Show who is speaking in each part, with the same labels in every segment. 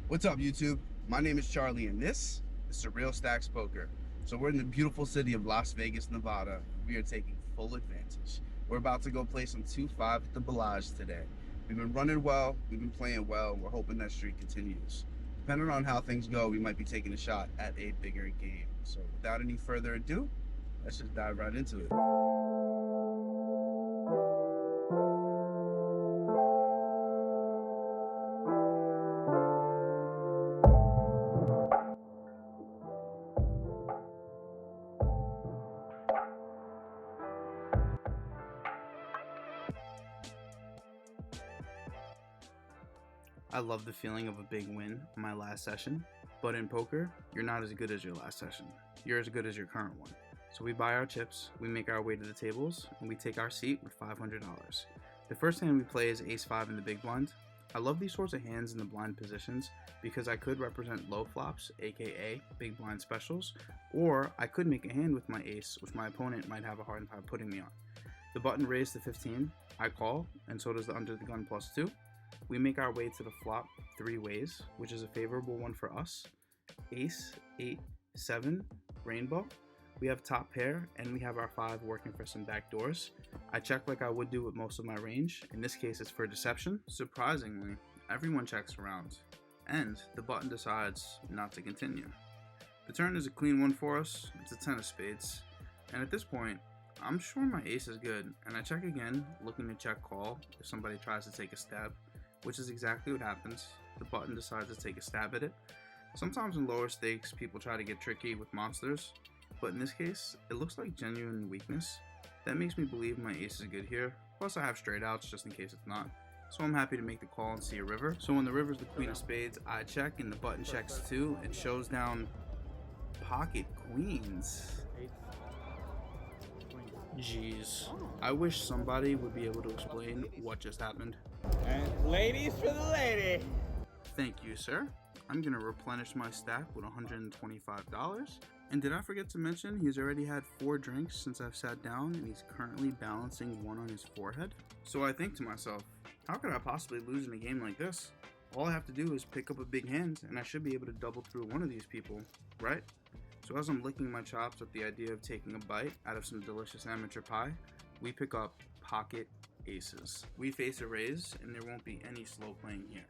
Speaker 1: What's up, YouTube? My name is Charlie, and this is Surreal Stacks Poker. So we're in the beautiful city of Las Vegas, Nevada. We are taking full advantage. We're about to go play some 2-5 at the Bellage today. We've been running well, we've been playing well, and we're hoping that streak continues. Depending on how things go, we might be taking a shot at a bigger game. So without any further ado, let's just dive right into it. I love the feeling of a big win on my last session, but in poker, you're not as good as your last session. You're as good as your current one. So we buy our chips, we make our way to the tables, and we take our seat with $500. The first hand we play is ace-5 in the big blind. I love these sorts of hands in the blind positions because I could represent low flops, aka big blind specials, or I could make a hand with my ace, which my opponent might have a hard time putting me on. The button raised to 15, I call, and so does the under the gun +2. We make our way to the flop 3 ways, which is a favorable one for us. Ace, 8, 7, rainbow. We have top pair, and we have our 5 working for some back doors. I check like I would do with most of my range. In this case, it's for deception. Surprisingly, everyone checks around, and the button decides not to continue. The turn is a clean one for us. It's a 10 of spades, and at this point, I'm sure my ace is good, and I check again, looking to check call if somebody tries to take a stab, which is exactly what happens. The button decides to take a stab at it. Sometimes in lower stakes, people try to get tricky with monsters, but in this case, it looks like genuine weakness. That makes me believe my ace is good here, plus I have straight outs just in case it's not. So I'm happy to make the call and see a river. So when the river's the queen of spades, I check and the button checks too and shows down pocket queens. Jeez. I wish somebody would be able to explain what just happened.
Speaker 2: And ladies for the lady.
Speaker 1: Thank you, sir. I'm gonna replenish my stack with $125. And did I forget to mention he's already had 4 drinks since I've sat down and he's currently balancing one on his forehead? So I think to myself, how could I possibly lose in a game like this? All I have to do is pick up a big hand and I should be able to double through one of these people, right? So as I'm licking my chops at the idea of taking a bite out of some delicious amateur pie, we pick up pocket aces. We face a raise and there won't be any slow playing here.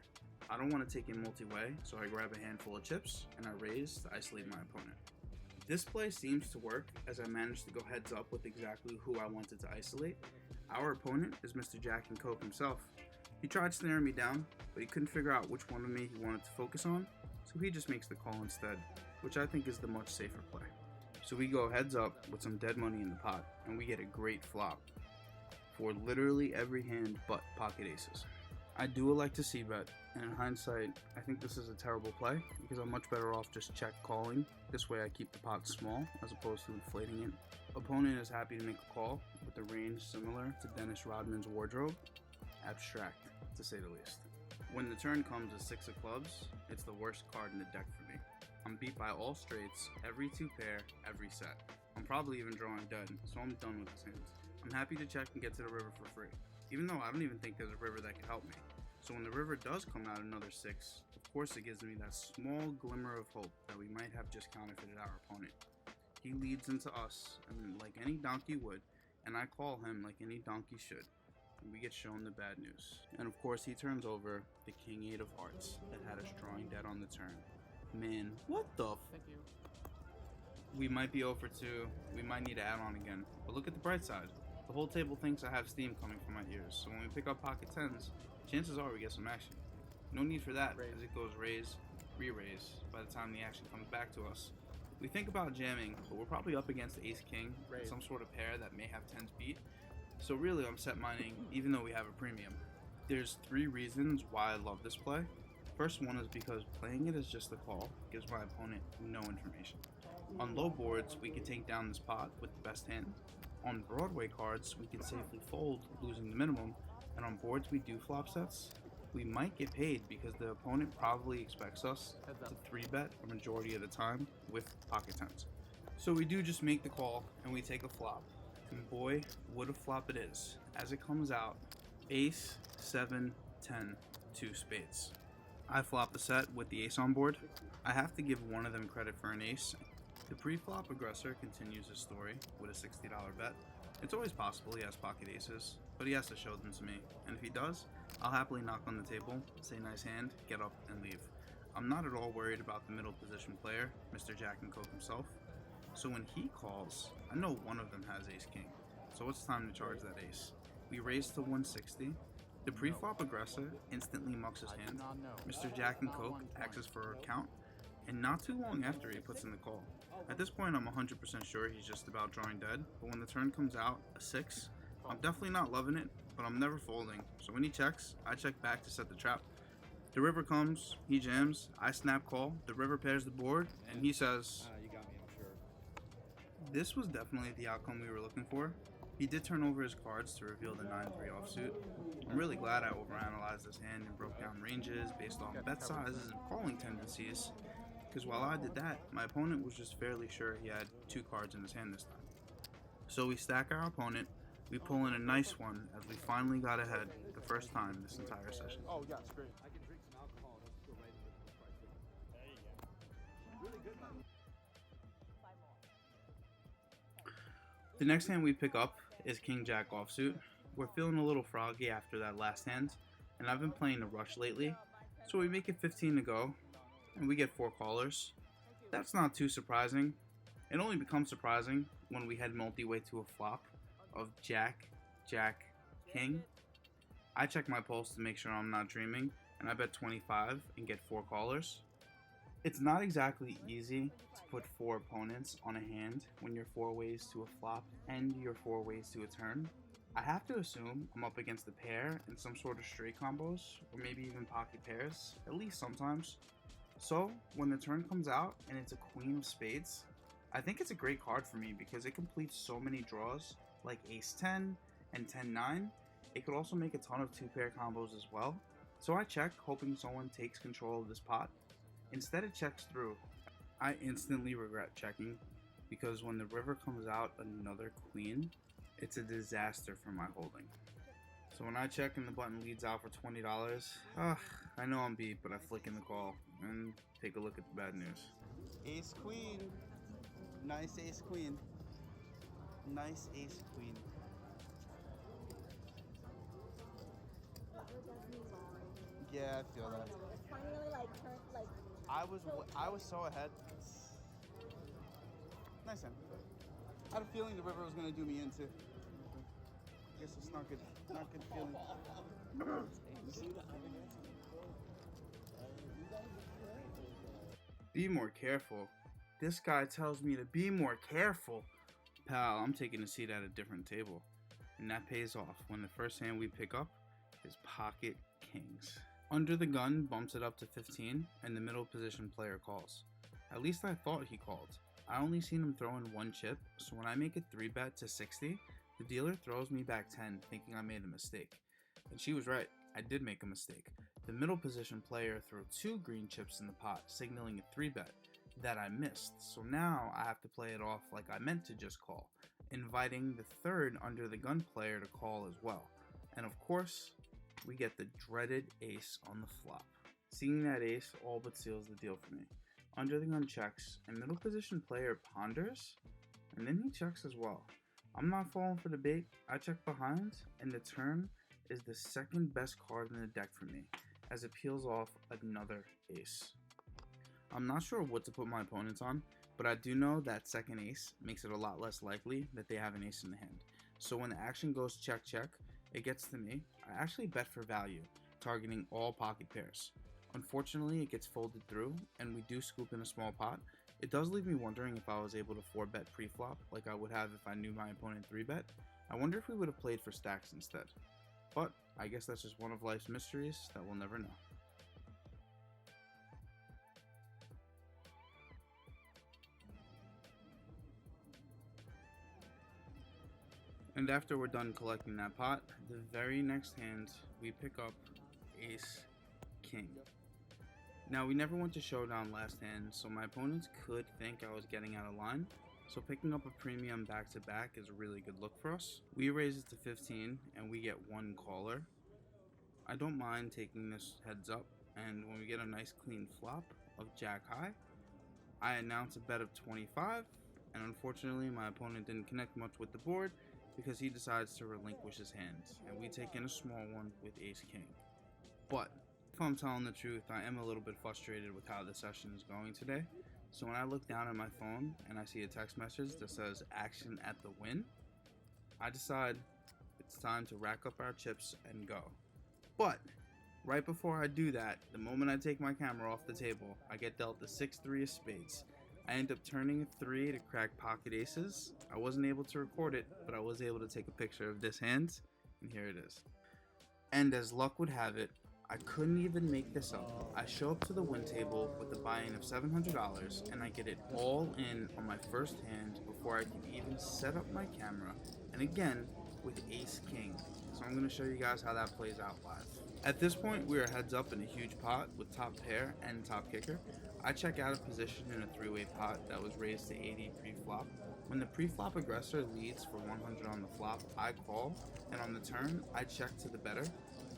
Speaker 1: I don't want to take in multi-way, so I grab a handful of chips and I raise to isolate my opponent. This play seems to work as I managed to go heads up with exactly who I wanted to isolate. Our opponent is Mr. Jack and Coke himself. He tried snaring me down, but he couldn't figure out which one of me he wanted to focus on, so he just makes the call instead, which I think is the much safer play. So we go heads up with some dead money in the pot, and we get a great flop for literally every hand but pocket aces. I do elect to c-bet, and in hindsight, I think this is a terrible play because I'm much better off just check calling. This way I keep the pot small as opposed to inflating it. Opponent is happy to make a call with the range similar to Dennis Rodman's wardrobe. Abstract, to say the least. When the turn comes to 6 of clubs, it's the worst card in the deck for me. I'm beat by all straights, every 2 pair, every set. I'm probably even drawing dead, so I'm done with this hand. I'm happy to check and get to the river for free, even though I don't even think there's a river that can help me. So when the river does come out another 6, of course it gives me that small glimmer of hope that we might have just counterfeited our opponent. He leads into us, and like any donkey would, and I call him like any donkey should. And we get shown the bad news. And of course he turns over the King 8 of hearts that had us drawing dead on the turn. Man, what the
Speaker 2: Thank you.
Speaker 1: We might be 0 for 2, we might need to add on again. But look at the bright side. The whole table thinks I have steam coming from my ears, so when we pick up pocket 10s, chances are we get some action. No need for that, because it goes raise, re-raise by the time the action comes back to us. We think about jamming, but we're probably up against ace-king, some sort of pair that may have 10s beat. So really I'm set mining even though we have a premium. There's 3 reasons why I love this play. First one is because playing it as just a call gives my opponent no information. On low boards, we can take down this pot with the best hand. On Broadway cards, we can safely fold, losing the minimum, and on boards we do flop sets, we might get paid because the opponent probably expects us to 3-bet a majority of the time with pocket 10s. So we do just make the call and we take a flop. And boy, what a flop it is. As it comes out, ace, 7, 10, 2 spades. I flop the set with the ace on board. I have to give one of them credit for an ace. The pre-flop aggressor continues his story with a $60 bet. It's always possible he has pocket aces, but he has to show them to me, and if he does, I'll happily knock on the table, say nice hand, get up, and leave. I'm not at all worried about the middle position player, Mr. Jack and Coke himself. So when he calls, I know one of them has ace-king, so it's time to charge that ace. We raise to 160. The pre-flop aggressor instantly mucks his hand. Mr. Jack and Coke axes for a count, and not too long after he puts in the call. At this point, I'm 100% sure he's just about drawing dead, but when the turn comes out, a 6, I'm definitely not loving it, but I'm never folding. So when he checks, I check back to set the trap. The river comes, he jams, I snap call, the river pairs the board, and he says,
Speaker 2: You got me, I'm sure.
Speaker 1: this was definitely the outcome we were looking for. He did turn over his cards to reveal the 9-3 offsuit. I'm really glad I overanalyzed this hand and broke down ranges based on bet sizes and calling tendencies, because while I did that, my opponent was just fairly sure he had 2 cards in his hand this time. So we stack our opponent, we pull in a nice one as we finally got ahead the first time this entire session.
Speaker 2: Oh, yeah, it's great. I can drink some alcohol. That's still right in the price. There you go. Really good, man.
Speaker 1: The next hand we pick up is King Jack offsuit. We're feeling a little froggy after that last hand, and I've been playing the rush lately, so we make it 15 to go, and we get 4 callers. That's not too surprising. It only becomes surprising when we head multi-way to a flop of Jack, Jack, King. I check my pulse to make sure I'm not dreaming, and I bet 25 and get 4 callers. It's not exactly easy to put 4 opponents on a hand when you're 4 ways to a flop and you're 4 ways to a turn. I have to assume I'm up against a pair and some sort of straight combos, or maybe even pocket pairs, at least sometimes. So, when the turn comes out and it's a queen of spades, I think it's a great card for me because it completes so many draws, like ace 10 and 10-9. It could also make a ton of 2-pair combos as well. So I check, hoping someone takes control of this pot. Instead it checks through. I instantly regret checking, because when the river comes out another queen, it's a disaster for my holding. So when I check and the button leads out for $20, I know I'm beat, but I flick in the call and take a look at the bad news.
Speaker 3: Ace queen. Nice ace queen. Nice ace queen. Yeah, I feel that.
Speaker 4: It's finally like turned like.
Speaker 3: I was so ahead. Nice hand. I had a feeling the river was gonna do me in too. Guess it's not good. Not good feeling.
Speaker 1: Be more careful. This guy tells me to be more careful. Pal, I'm taking a seat at a different table. And that pays off when the first hand we pick up is pocket kings. Under the gun bumps it up to 15 and the middle position player calls. At least I thought he called. I only seen him throw in 1 chip, so when I make a 3-bet to 60, the dealer throws me back 10 thinking I made a mistake. And she was right, I did make a mistake. The middle position player threw 2 green chips in the pot, signaling a 3-bet that I missed. So now I have to play it off like I meant to just call, inviting the third under the gun player to call as well. And of course, we get the dreaded ace on the flop. Seeing that ace all but seals the deal for me. Under the gun checks, and middle position player ponders, and then he checks as well. I'm not falling for the bait. I check behind, and the turn is the second best card in the deck for me, as it peels off another ace. I'm not sure what to put my opponents on, but I do know that second ace makes it a lot less likely that they have an ace in the hand. So when the action goes check check, it gets to me. I actually bet for value, targeting all pocket pairs. Unfortunately, it gets folded through, and we do scoop in a small pot. It does leave me wondering if I was able to 4-bet pre-flop like I would have if I knew my opponent 3-bet. I wonder if we would have played for stacks instead. But I guess that's just one of life's mysteries that we'll never know. And after we're done collecting that pot, the very next hand we pick up ace king. Now we never went to showdown last hand, so my opponents could think I was getting out of line, so picking up a premium back to back is a really good look for us. We raise it to 15 and we get 1 caller. I don't mind taking this heads up, and when we get a nice clean flop of jack high, I announce a bet of 25, and unfortunately my opponent didn't connect much with the board because he decides to relinquish his hand, and we take in a small one with ace king. But if I'm telling the truth, I am a little bit frustrated with how the session is going today. So when I look down at my phone and I see a text message that says action at the Wynn, I decide it's time to rack up our chips and go. But right before I do that, the moment I take my camera off the table, I get dealt the 6-3 of spades. I end up turning a 3 to crack pocket aces. I wasn't able to record it, but I was able to take a picture of this hand, and here it is. And as luck would have it, I couldn't even make this up. I show up to the Wynn table with a buy-in of $700, and I get it all in on my first hand before I can even set up my camera, and again with ace king. So I'm going to show you guys how that plays out live. At this point, we are heads up in a huge pot with top pair and top kicker. I check out of position in a three-way pot that was raised to 80 pre-flop. When the pre-flop aggressor leads for 100 on the flop, I call, and on the turn, I check to the better.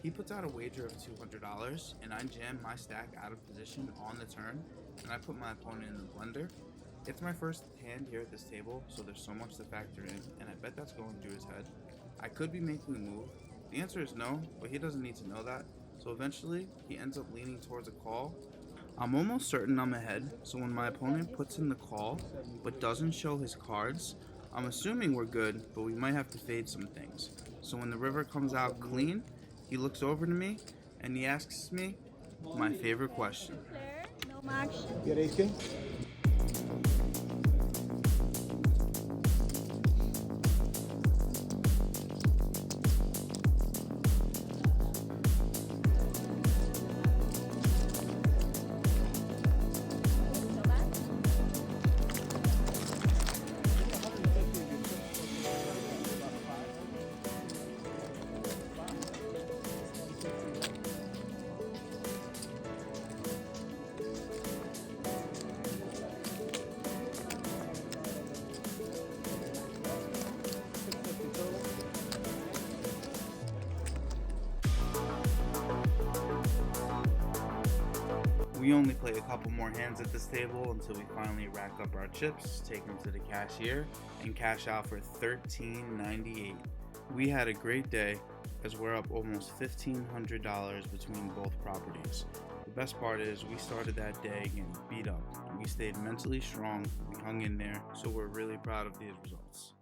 Speaker 1: He puts out a wager of $200, and I jam my stack out of position on the turn, and I put my opponent in the blender. It's my first hand here at this table, so there's so much to factor in, and I bet that's going through his head. I could be making a move. The answer is no, but he doesn't need to know that, so eventually, he ends up leaning towards a call. I'm almost certain I'm ahead, so when my opponent puts in the call, but doesn't show his cards, I'm assuming we're good, but we might have to fade some things. So when the river comes out clean, he looks over to me, and he asks me my favorite question.
Speaker 4: Clear, no max.
Speaker 2: You got ace king?
Speaker 4: No max.
Speaker 1: We only play a couple more hands at this table until we finally rack up our chips, take them to the cashier, and cash out for $13.98. We had a great day as we're up almost $1,500 between both properties. The best part is we started that day getting beat up, and we stayed mentally strong, we hung in there, so we're really proud of these results.